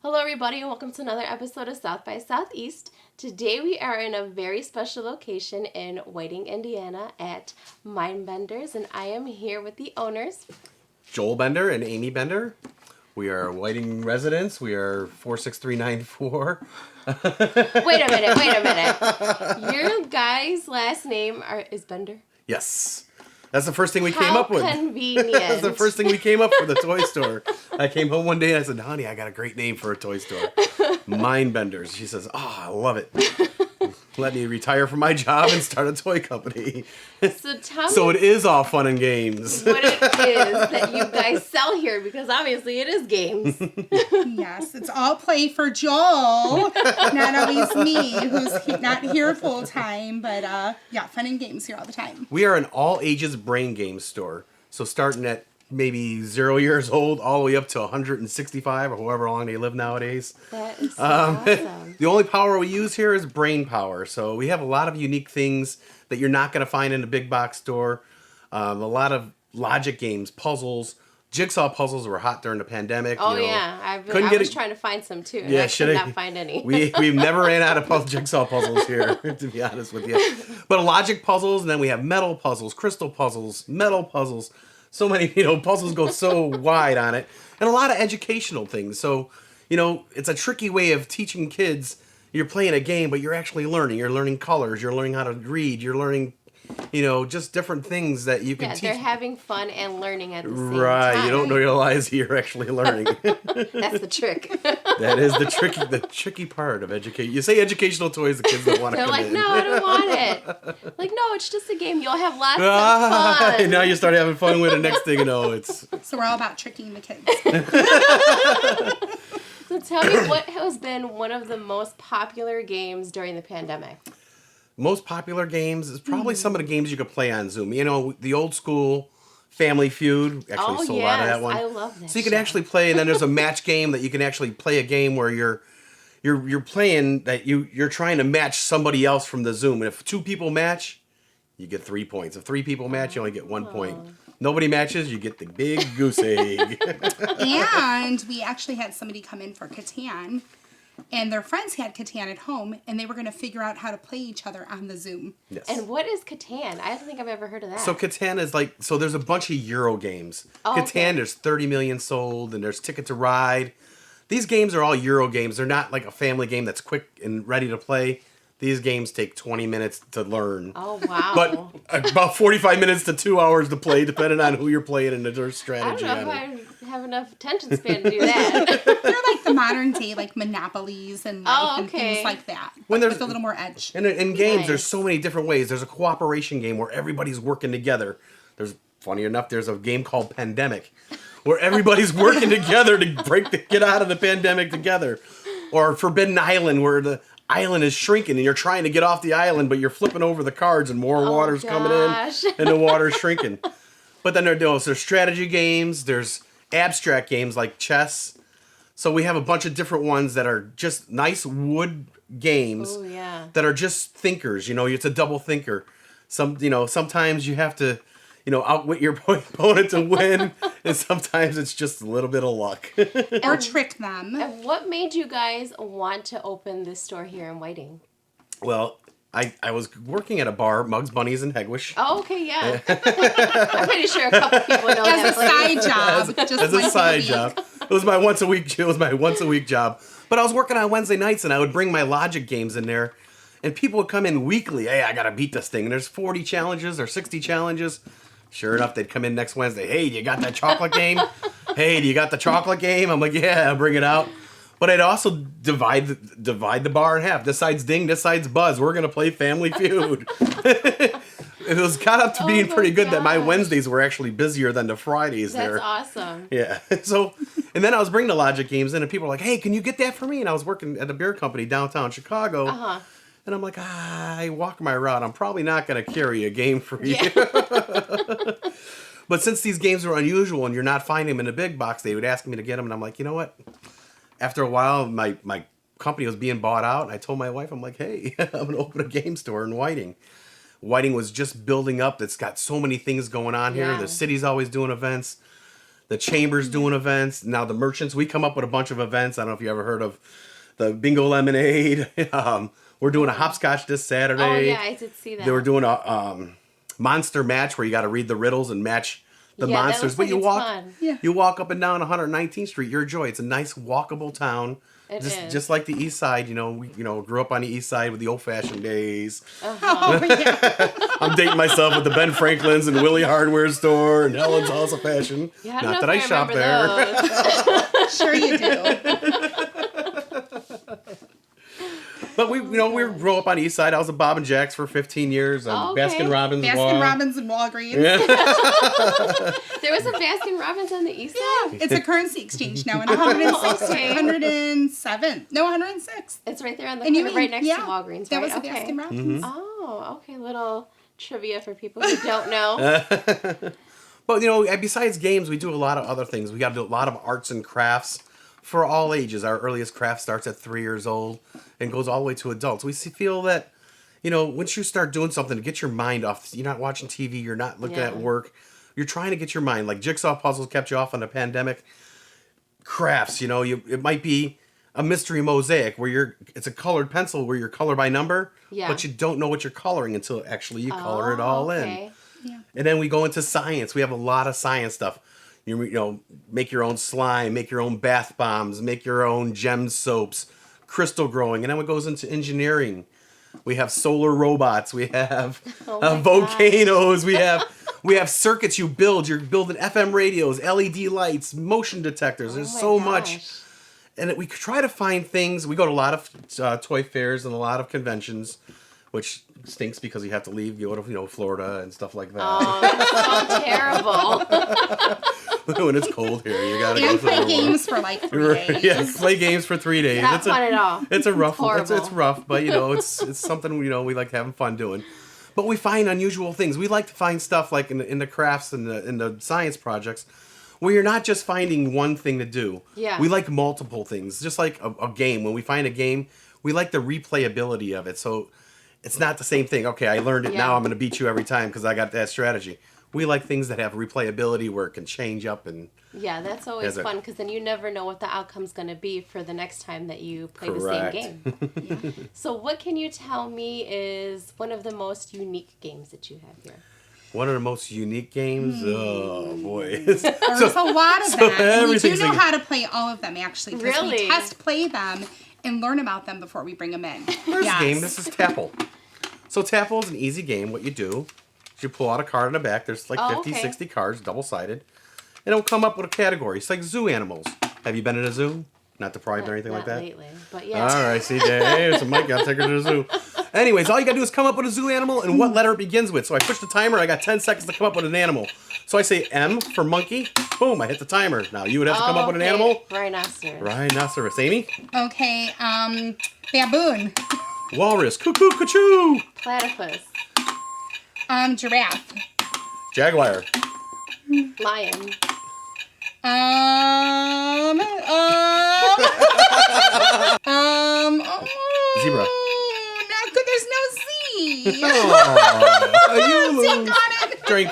Hello, everybody, and welcome to another episode of South by Southeast. Today, we are in a very special location in Whiting, Indiana at Mindbenders, and I am here with the owners. Joel Bender and Amy Bender. We are Whiting residents. We are 46394. Wait a minute. Your guys' last name is Bender? Yes. That's the first thing we came up with. How convenient. That's the first thing we came up for the toy store. I came home one day and I said, honey, I got a great name for a toy store. Mindbenders. She says, oh, I love it. Let me retire from my job and start a toy company. So tell me So it is all fun and games. what it is that you guys sell here, because obviously it is games. Yes, it's all play for Joel, not always me, who's not here full time, but yeah, fun and games here all the time. We are an all ages brain games store. So starting at maybe 0 years old all the way up to 165 or however long they live nowadays. That is so awesome. The only power we use here is brain power. So we have a lot of unique things that you're not going to find in a big box store. A lot of logic games, puzzles. Jigsaw puzzles were hot during the pandemic. Oh, you know. yeah. I Couldn't was trying to find some, too, and Yeah, I could not find any. We've never ran out of jigsaw puzzles here, to be honest with you. But logic puzzles, and then we have metal puzzles, crystal puzzles, metal puzzles. So many, puzzles go so wide on it. And a lot of educational things. So, it's a tricky way of teaching kids. You're playing a game, but you're actually learning. You're learning colors. You're learning how to read. You're learning, just different things that you can teach. They're having fun and learning at the same Right. time. You don't realize you're actually learning. That's the trick. That is the tricky part of education. You say educational toys, the kids don't want to They're come like, in. no, I don't want it. Like, no, it's just a game. You'll have lots of fun. Now you start having fun with it. Next thing you know, it's... So we're all about tricking the kids. So tell me, what has been one of the most popular games during the pandemic? Most popular games is probably some of the games you could play on Zoom. The old school Family Feud. Actually sold out of that one. I love that. So you can actually play, and then there's a match game that you can actually play a game where you're playing that you're trying to match somebody else from the Zoom. And if 2 people match, you get 3 points. If 3 people match, you only get 1 point. Nobody matches, you get the big goose egg. And we actually had somebody come in for Catan, and their friends had Catan at home, and they were going to figure out how to play each other on the Zoom. Yes. And what is Catan? I don't think I've ever heard of that. So Catan is there's a bunch of Euro games. Oh, Catan, okay. there's 30 million sold, and there's Ticket to Ride. These games are all Euro games. They're not like a family game that's quick and ready to play. These games take 20 minutes to learn. Oh, wow. But about 45 minutes to 2 hours to play, depending on who you're playing and their I strategy. don't know if I have enough attention span to do that. They're like the modern day, like Monopolies and Life and okay. things like that. When But there's- with a little more edge. And in games, Nice. there's so many different ways. There's a cooperation game where everybody's working together. Funny enough, there's a game called Pandemic, where everybody's working together to get out of the pandemic together. Or Forbidden Island, where the island is shrinking and you're trying to get off the island, but you're flipping over the cards and more water's coming gosh. in and the water's shrinking. But then there's strategy games, there's abstract games like chess. So we have a bunch of different ones that are just nice wood games Oh, yeah. that are just thinkers. It's a double thinker. Sometimes you have to, outwit your opponent to win, and sometimes it's just a little bit of luck. Or trick them. And what made you guys want to open this store here in Whiting? Well, I was working at a bar, Mugs, Bunnies, and Hegewisch. Oh, okay, yeah. I'm pretty sure a couple people know As that. a side job. Just As a once side week. job. It was my once a week job. But I was working on Wednesday nights, and I would bring my logic games in there, and people would come in weekly. Hey, I gotta beat this thing. And there's 40 challenges or 60 challenges. Sure enough, they'd come in next Wednesday. Hey, do you got that chocolate game? Hey, do you got the chocolate game? I'm like, yeah, I'll bring it out. But I'd also divide the bar in half. This side's Ding, this side's Buzz. We're gonna play Family Feud. It was got up to being my pretty good that my gosh. Wednesdays were actually busier than the Fridays That's there. awesome. Yeah. So, and then I was bringing the logic games in, and people were like, "Hey, can you get that for me?" And I was working at a beer company downtown Chicago. Uh-huh. And I'm like, I walk my route. I'm probably not going to carry a game for you. Yeah. But since these games are unusual and you're not finding them in a big box, they would ask me to get them. And I'm like, you know what? After a while, my company was being bought out. And I told my wife, I'm like, hey, I'm going to open a game store in Whiting. Whiting was just building up. It's got so many things going on here. Yeah. The city's always doing events. The Chamber's doing events. Now the merchants, we come up with a bunch of events. I don't know if you ever heard of the Bingo Lemonade. We're doing a hopscotch this Saturday. Oh, yeah, I did see that. They were doing a monster match where you got to read the riddles and match the Yeah, that monsters. looks But like you it's walk, fun. Yeah. you walk up and down 119th Street. You're a joy. It's a nice walkable town. It is. Just like the East Side. We grew up on the East Side with the old-fashioned days. Oh, yeah. I'm dating myself with the Ben Franklin's and Willie Hardware Store and Helen's House of Fashion. Yeah, I don't Not know that I if shop remember there. those. Sure you do. But we grew up on the East Side. I was at Bob and Jack's for 15 years. Oh, okay. Baskin Robbins. Baskin Robbins and Walgreens. Yeah. There was a Baskin Robbins on the east side? Yeah, it's a currency exchange now in 106, Okay. 107. No, 106. It's right there on the And you corner, right next yeah, to Walgreens, that right? was a Okay. Baskin Robbins. Oh, okay. Little trivia for people who don't know. But, besides games, we do a lot of other things. We got to do a lot of arts and crafts for all ages. Our earliest craft starts at 3 years old and goes all the way to adults. We feel that, once you start doing something to get your mind off, you're not watching TV, you're not looking at work, you're trying to get your mind, like jigsaw puzzles kept you off on the pandemic. Crafts, it might be a mystery mosaic where it's a colored pencil where you're color by number, but you don't know what you're coloring until actually you color it all in. Yeah. And then we go into science. We have a lot of science stuff. Make your own slime, make your own bath bombs, make your own gem soaps, crystal growing. And then it goes into engineering. We have solar robots. We have volcanoes. We have circuits you build. You're building FM radios, LED lights, motion detectors. There's so much. And we try to find things. We go to a lot of toy fairs and a lot of conventions, which stinks because you have to leave, go to Florida and stuff like that. Oh, that's so terrible. When it's cold here, you gotta go And play somewhere. games for like 3 days. Yeah, play games for 3 days. Not fun at all. It's a rough. Horrible. It's rough, but it's something we like having fun doing. But we find unusual things. We like to find stuff like in the crafts and in the science projects where you're not just finding one thing to do. Yeah. We like multiple things, just like a game. When we find a game, we like the replayability of it. So it's not the same thing. Okay, I learned it. Now I'm going to beat you every time because I got that strategy. We like things that have replayability where it can change up and. Yeah, that's always fun because then you never know what the outcome's going to be for the next time that you play the same game. So what can you tell me is one of the most unique games that you have here? One of the most unique games? Oh, boy. There's a lot of them. And we do everything's know like- how to play all of them, actually. Because Really? we test play them and learn about them before we bring them in. First game, this is Tapple. So Tapple is an easy game. What you do is you pull out a card in the back. There's like 50, 60 cards, double-sided. And it'll come up with a category. It's like zoo animals. Have you been in a zoo? Not deprived or anything like that? Not lately, but yeah. All right, see, hey, it's a mic. I'll take her to the zoo. Anyways, all you got to do is come up with a zoo animal and what letter it begins with. So I push the timer. I got 10 seconds to come up with an animal. So I say M for monkey. Boom, I hit the timer. Now you would have to come up with an animal. Rhinoceros. Rhinoceros. Amy? Okay, baboon. Walrus. Cuckoo, cuckoo. Platypus. Giraffe. Jaguar. Lion. Zebra. Not good. There's no Z. You Take on it. drink.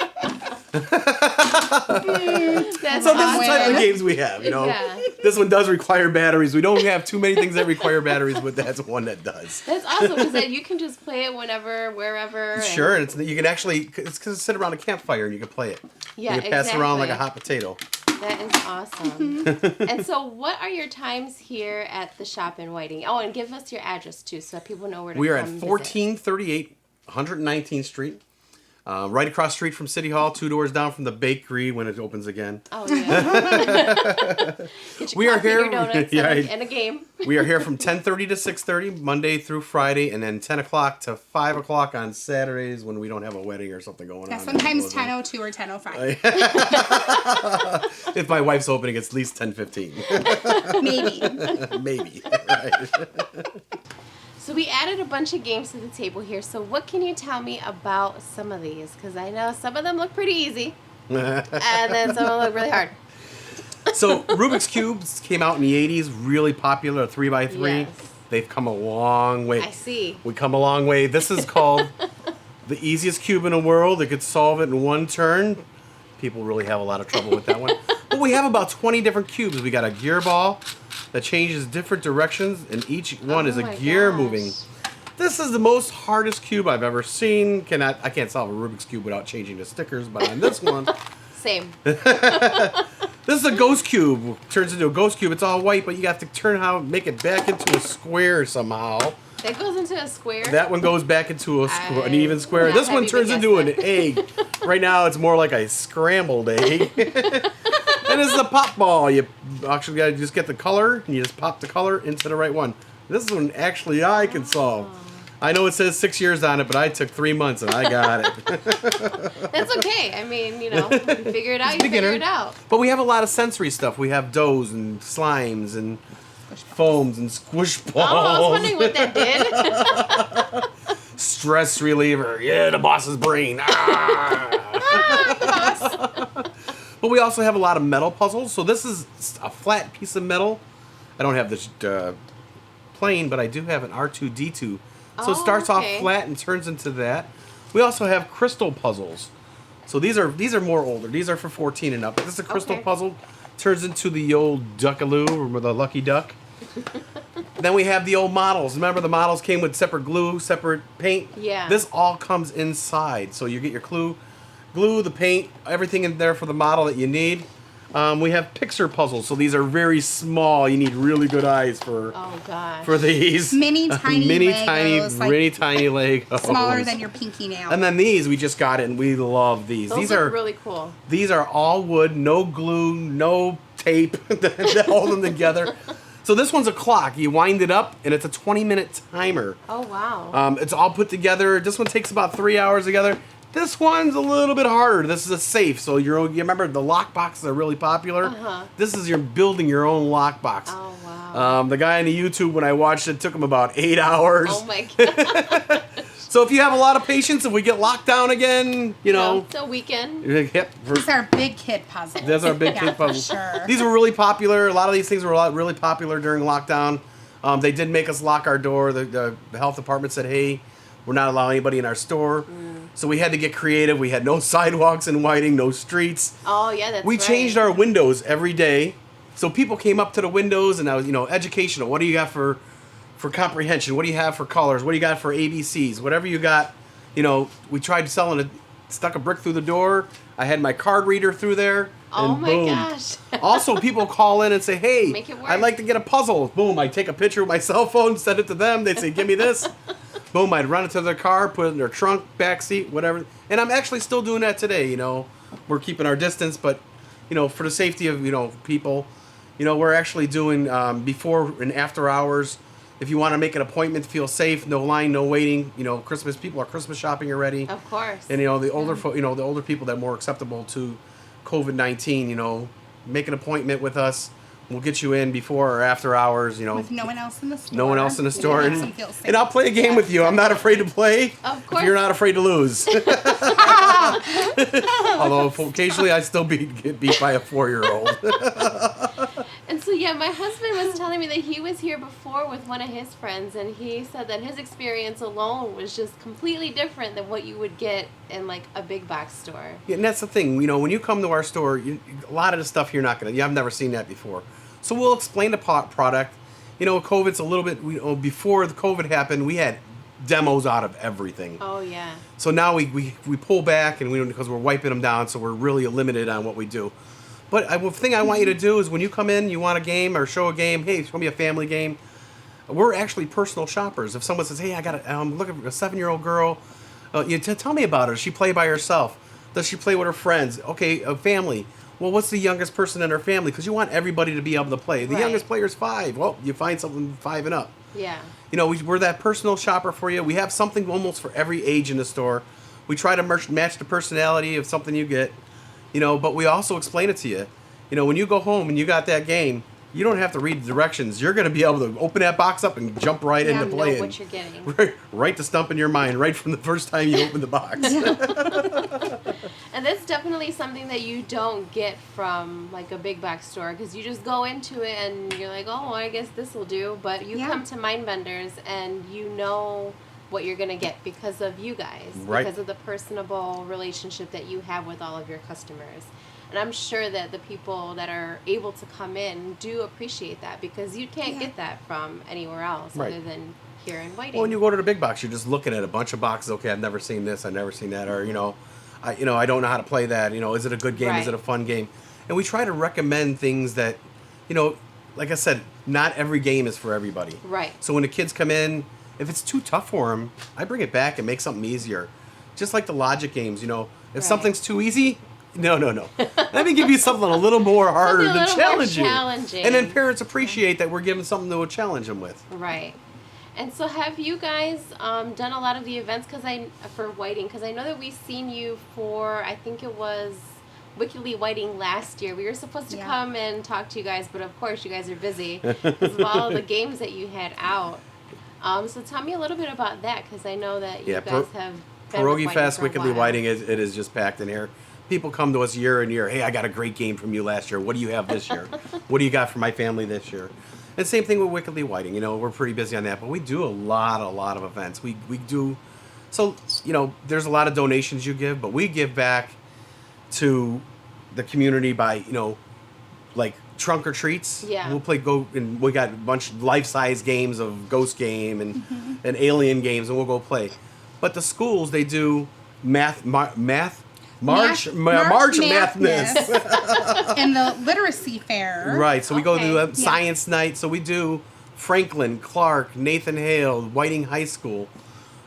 That's So this is the type of Win. games we have, Yeah. This one does require batteries. We don't have too many things that require batteries, but that's one that does. That's awesome because then you can just play it whenever, wherever. and- Sure, and you can actually, it's because sit around a campfire and you can play it. Yeah, You can pass it around like a exactly. hot potato. That is awesome. And so, what are your times here at the shop in Whiting? Oh, and give us your address too, so that people know where to We are come at visit. 1438 119th Street. Right across the street from City Hall, 2 doors down from the bakery when it opens again. Oh yeah. Get your We are coffee, here- your donuts, Yeah, and a game. We are here from 10:30 to 6:30, Monday through Friday, and then 10 o'clock to 5 o'clock on Saturdays when we don't have a wedding or something going Yeah, on. sometimes 10:02 or 10:05. If my wife's opening, it's at least 10:15. Maybe. Maybe. Right. So we added a bunch of games to the table here. So what can you tell me about some of these? Because I know some of them look pretty easy, and then some of them look really hard. So Rubik's Cubes came out in the 80s, really popular, 3x3. Yes. They've come a long way. I see. We come a long way. This is called the easiest cube in the world. It could solve it in one turn. People really have a lot of trouble with that one. But But we have about 20 different cubes. We got a gear ball that changes different directions, and each one is a gear moving. This is the most hardest cube I've ever seen. I can't solve a Rubik's Cube without changing the stickers, but on this one... Same. This is a ghost cube. Turns into a ghost cube. It's all white, but you have to make it back into a square somehow. That goes into a square? That one goes back into an even square. This one turns into an egg. Right now, it's more like a scrambled egg. And this is a pop ball. You actually got to just get the color, and you just pop the color into the right one. This one actually I can solve. I know it says 6 years on it, but I took 3 months and I got it. That's okay. I mean, you figure it out, you figure it out. But we have a lot of sensory stuff. We have doughs and slimes and foams and squish balls. Oh, I was wondering what that did. Stress reliever. Yeah, the boss's brain. But we also have a lot of metal puzzles. So this is a flat piece of metal. I don't have this plane, but I do have an R2-D2. So it starts off flat and turns into that. We also have crystal puzzles. So these are more older. These are for 14 and up. This is a crystal puzzle. Turns into the old Duckaloo or the Lucky Duck. Then we have the old models. Remember the models came with separate glue, separate paint? Yeah. This all comes inside. So you get your glue, the paint, everything in there for the model that you need. We have Pixar puzzles, so these are very small. You need really good eyes for these. Mini tiny Legos. Smaller than your pinky nail. And then these, we just got it, and we love these. Those are really cool. These are all wood, no glue, no tape to hold them together. So this one's a clock. You wind it up, and it's a 20-minute timer. Oh, wow. It's all put together. This one takes about 3 hours together. This one's a little bit harder. This is a safe. So you remember the lock boxes are really popular? This is you're building your own lock box. Oh, wow. The guy on the YouTube, when I watched it, took him about 8 hours. Oh, my God. So if you have a lot of patience, if we get locked down again, it's a weekend. Yep. These are big kid puzzles. Those are big kid puzzles. Sure. These were really popular. A lot of these things were really popular during lockdown. They did make us lock our door. The health department said, hey, we're not allowing anybody in our store. So we had to get creative. We had no sidewalks in Whiting, no streets. Oh, yeah, that's We right. changed our windows every day. So people came up to the windows, and I was, educational. What do you got for comprehension? What do you have for colors? What do you got for ABCs? Whatever you got, we tried selling it, stuck a brick through the door. I had my card reader through there. Oh, and my boom. gosh. Also, people call in and say, hey, Make it work. I'd like to get a puzzle. Boom, I take a picture with my cell phone, send it to them. They'd say, give me this. Boom, I'd run it to their car, put it in their trunk, back seat, whatever. And I'm actually still doing that today, We're keeping our distance, but, for the safety of, people, we're actually doing before and after hours. If you want to make an appointment, feel safe, no line, no waiting. Christmas, people are Christmas shopping already. Of course. And, the older the older people that are more acceptable to COVID-19, make an appointment with us. We'll get you in before or after hours, With no one else in the store. No one else in the store. Makes you feel safe. And I'll play a game with you. I'm not afraid to play. Of course. If you're not afraid to lose. Although occasionally I still get beat by a 4-year-old. And so, yeah, my husband was telling me that he was here before with one of his friends, and he said that his experience alone was just completely different than what you would get in, like, a big box store. Yeah, and that's the thing. When you come to our store, a lot of the stuff I've never seen that before. So we'll explain the product. COVID's a little bit, before the COVID happened, we had demos out of everything. Oh, yeah. So now we pull back, and because we're wiping them down, so we're really limited on what we do. But the thing I want you to do is when you come in, you want a game or show a game, hey, it's going to be a family game. We're actually personal shoppers. If someone says, hey, I'm looking for a 7-year-old girl, tell me about her. Does she play by herself? Does she play with her friends? Okay, a family. Well, what's the youngest person in her family? Because you want everybody to be able to play. The youngest player is 5. Well, you find something 5 and up. Yeah. We're that personal shopper for you. We have something almost for every age in the store. We try to match the personality of something you get. But we also explain it to you. When you go home and you got that game, you don't have to read the directions. You're going to be able to open that box up and jump right into playing. Know what you're getting. Right to stump in your mind, right from the first time you open the box. And that's definitely something that you don't get from, like, a big box store, because you just go into it and you're like, oh, I guess this will do. But you come to Mind Vendors and you know what you're going to get because of you guys, because of the personable relationship that you have with all of your customers. And I'm sure that the people that are able to come in do appreciate that, because you can't get that from anywhere else other than here in Whiting. Well, when you go to the big box, you're just looking at a bunch of boxes. Okay, I've never seen this, I've never seen that, or I don't know how to play that. Is it a good game? Is it a fun game? And we try to recommend things that, like I said, not every game is for everybody. Right. So when the kids come in, if it's too tough for them, I bring it back and make something easier. Just like the logic games, if something's too easy, no. Let me give you something a little more harder to challenge you. And then parents appreciate that we're giving something to challenge them with. Right. And so have you guys done a lot of the events for Whiting? Because I know that we've seen you for, I think it was Wickedly Whiting last year. We were supposed to come and talk to you guys, but of course you guys are busy because of all of the games that you had out. So tell me a little bit about that, because I know that you guys have been Pierogi Fest, Wickedly Whiting, it is just packed in here. People come to us year and year. Hey, I got a great game from you last year. What do you have this year? What do you got for my family this year? And same thing with Wickedly Whiting. We're pretty busy on that, but we do a lot of events. We do, so, there's a lot of donations you give, but we give back to the community by, like trunk or treats. Yeah. We'll and we got a bunch of life-size games of Ghost Game and Alien games, and we'll go play. But the schools, they do March Madness. And the literacy fair. Right, so we go to science night. So we do Franklin, Clark, Nathan Hale, Whiting High School.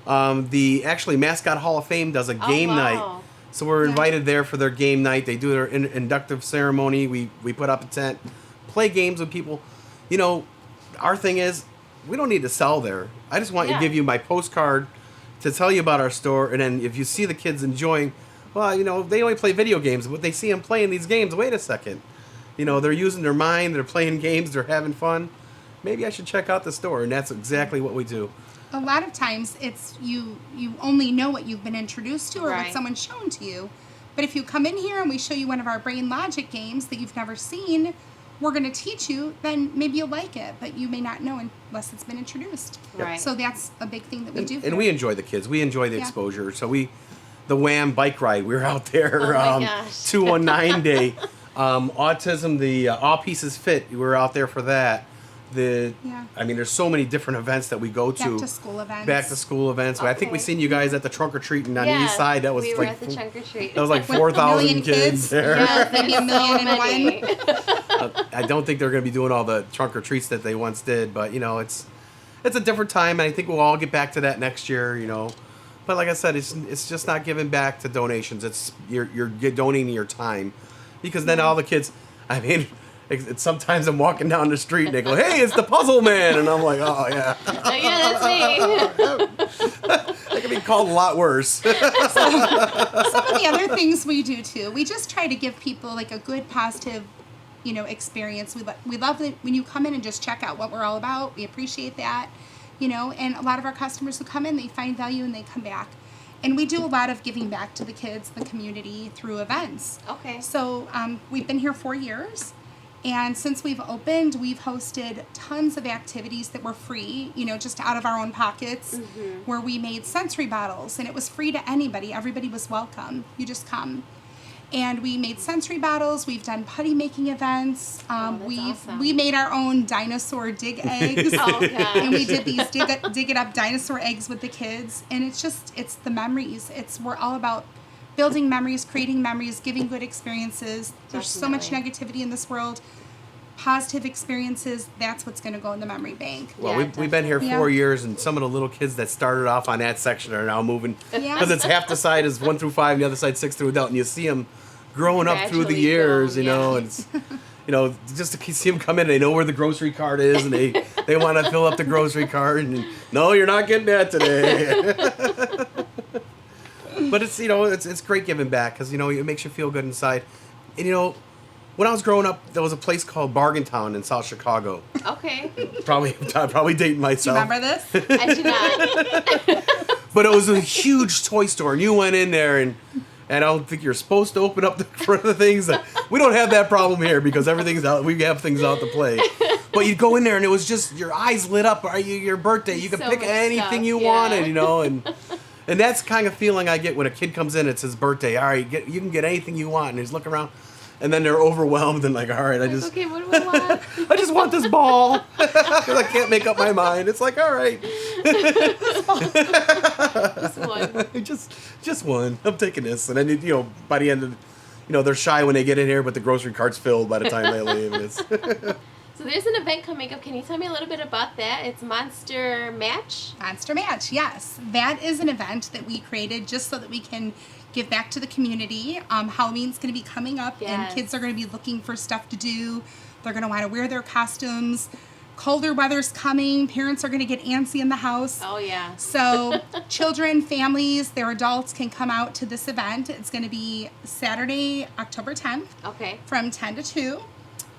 The Mascot Hall of Fame does a game night. So we're invited there for their game night. They do their inductive ceremony. We put up a tent, play games with people. Our thing is, we don't need to sell there. I just want to give you my postcard to tell you about our store. And then if you see the kids enjoying, well, they only play video games, but they see them playing these games. Wait a second. They're using their mind. They're playing games. They're having fun. Maybe I should check out the store. And that's exactly what we do. A lot of times it's you only know what you've been introduced to or what someone's shown to you. But if you come in here and we show you one of our brain logic games that you've never seen, we're going to teach you, then maybe you'll like it, but you may not know unless it's been introduced. Right. So that's a big thing that we do. And we enjoy the kids. We enjoy the exposure. So the Wham bike ride, we were out there 219 day. Autism, the All Pieces Fit, we were out there for that. There's so many different events that we go to. Back to school events. Okay. I think we seen you guys at the trunk or treating on the east side. That was we were at the trunk or treat. That was like 4,000 kids there. Yeah, maybe a million and one. I don't think they're going to be doing all the trunk or treats that they once did, but it's a different time, and I think we'll all get back to that next year. But like I said, it's just not giving back to donations. It's you're donating your time, because then all the kids. Sometimes I'm walking down the street and they go, "Hey, it's the Puzzle Man," and I'm like, "Oh yeah, that's me." That could be called a lot worse. Some of the other things we do too, we just try to give people like a good, positive, experience. We love it when you come in and just check out what we're all about. We appreciate that, And a lot of our customers who come in, they find value and they come back. And we do a lot of giving back to the kids, the community, through events. Okay. So we've been here 4 years. And since we've opened, we've hosted tons of activities that were free, just out of our own pockets, where we made sensory bottles, and it was free to anybody. Everybody was welcome. You just come. And we made sensory bottles. We've done putty making events. We made our own dinosaur dig eggs. And we did these dig it up dinosaur eggs with the kids. And it's the memories. We're all about building memories, creating memories, giving good experiences. There's so much negativity in this world. Positive experiences, that's what's going to go in the memory bank. Well, we've been here 4 years, and some of the little kids that started off on that section are now moving. Because it's half the side is 1 through 5, and the other side 6 through adult. And you see them growing up through the years, and it's, just to see them come in, they know where the grocery cart is, and they want to fill up the grocery cart, and no, you're not getting that today. But it's great giving back, because it makes you feel good inside. And when I was growing up, there was a place called Bargain Town in South Chicago. Okay. Probably dating myself. Do you remember this? I do not. But it was a huge toy store, and you went in there, and I don't think you're supposed to open up the front of the things. We don't have that problem here, because everything's out. We have things out to play. But you'd go in there, and it was just your eyes lit up. Your birthday, you could pick anything you wanted, And that's the kind of feeling I get when a kid comes in. It's his birthday. All right, you can get anything you want, and he's looking around. And then they're overwhelmed and like, all right, Okay, what do I want? I just want this ball. Because I can't make up my mind. It's like, all right. Just one. Just one. I'm taking this. And then, by the end of, they're shy when they get in here, but the grocery cart's filled by the time they leave. And it's So there's an event coming up. Can you tell me a little bit about that? It's Monster Match? Monster Match, yes. That is an event that we created just so that we can give back to the community. Halloween's going to be coming up, and kids are going to be looking for stuff to do. They're going to want to wear their costumes. Colder weather's coming. Parents are going to get antsy in the house. Oh, yeah. So children, families, their adults can come out to this event. It's going to be Saturday, October 10th. Okay. From 10 to 2.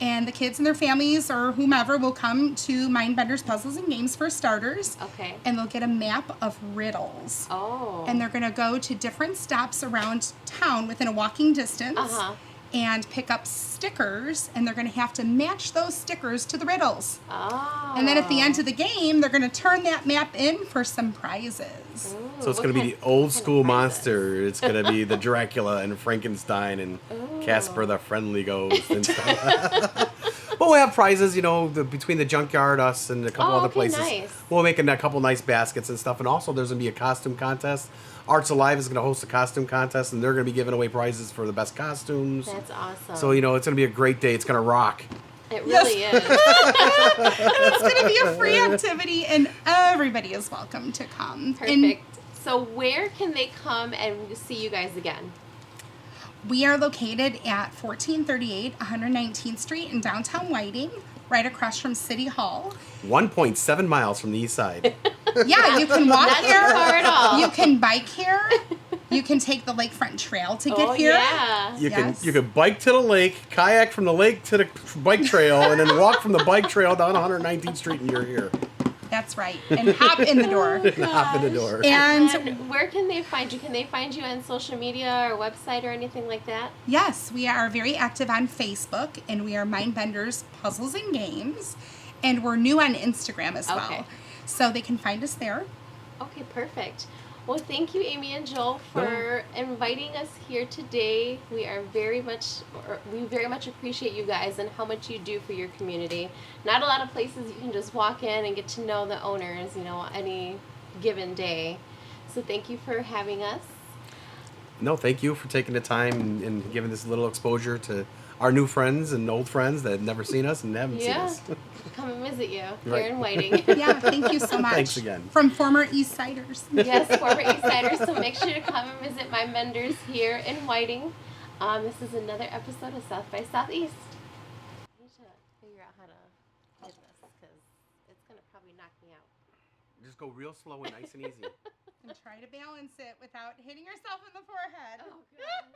And the kids and their families or whomever will come to Mindbenders Puzzles and Games for starters. Okay. And they'll get a map of riddles. Oh. And they're going to go to different stops around town within a walking distance. Uh-huh. And pick up stickers, and they're going to have to match those stickers to the riddles. Oh. And then at the end of the game, they're going to turn that map in for some prizes. Ooh, So it's going to be the old school monster. It's going to be the Dracula and Frankenstein and Casper the Friendly Ghost and stuff. But we'll have prizes, between the junkyard, us, and a couple other places. Nice. We'll make a couple nice baskets and stuff. And also there's going to be a costume contest. Arts Alive is going to host a costume contest, and they're going to be giving away prizes for the best costumes. That's awesome. So, it's going to be a great day. It's going to rock. It really is. It's going to be a free activity, and everybody is welcome to come. Perfect. And so where can they come and see you guys again? we are located at 1438 119th Street in downtown Whiting, right across from City Hall. 1.7 miles from the east side. Yeah, you can walk Not here. too far at all. You can bike here. You can take the lakefront trail to get here. Yeah. You Yes. can bike to the lake, kayak from the lake to the bike trail, and then walk from the bike trail down 119th Street, and you're here. That's right. And hop in the door. Hop in the door. And And where can they find you? Can they find you on social media or website or anything like that? yes, we are very active on Facebook, and we are Mindbenders Puzzles and Games, and we're new on Instagram as well. Okay. So they can find us there. Okay, perfect. Well, thank you, Amy and Joel, for inviting us here today. We very much appreciate you guys and how much you do for your community. Not a lot of places you can just walk in and get to know the owners, any given day. So thank you for having us. No, thank you for taking the time and giving this little exposure to our new friends and old friends that have never seen us and haven't seen us. Come and visit you Right. here in Whiting. Yeah, thank you so much. Thanks again. From former East Siders. Yes, former East Siders. So make sure to come and visit my vendors here in Whiting. This is another episode of South by Southeast. I need to figure out how to hit this because it's going to probably knock me out. Just go real slow and nice and easy. And try to balance it without hitting yourself in the forehead. Oh, gosh.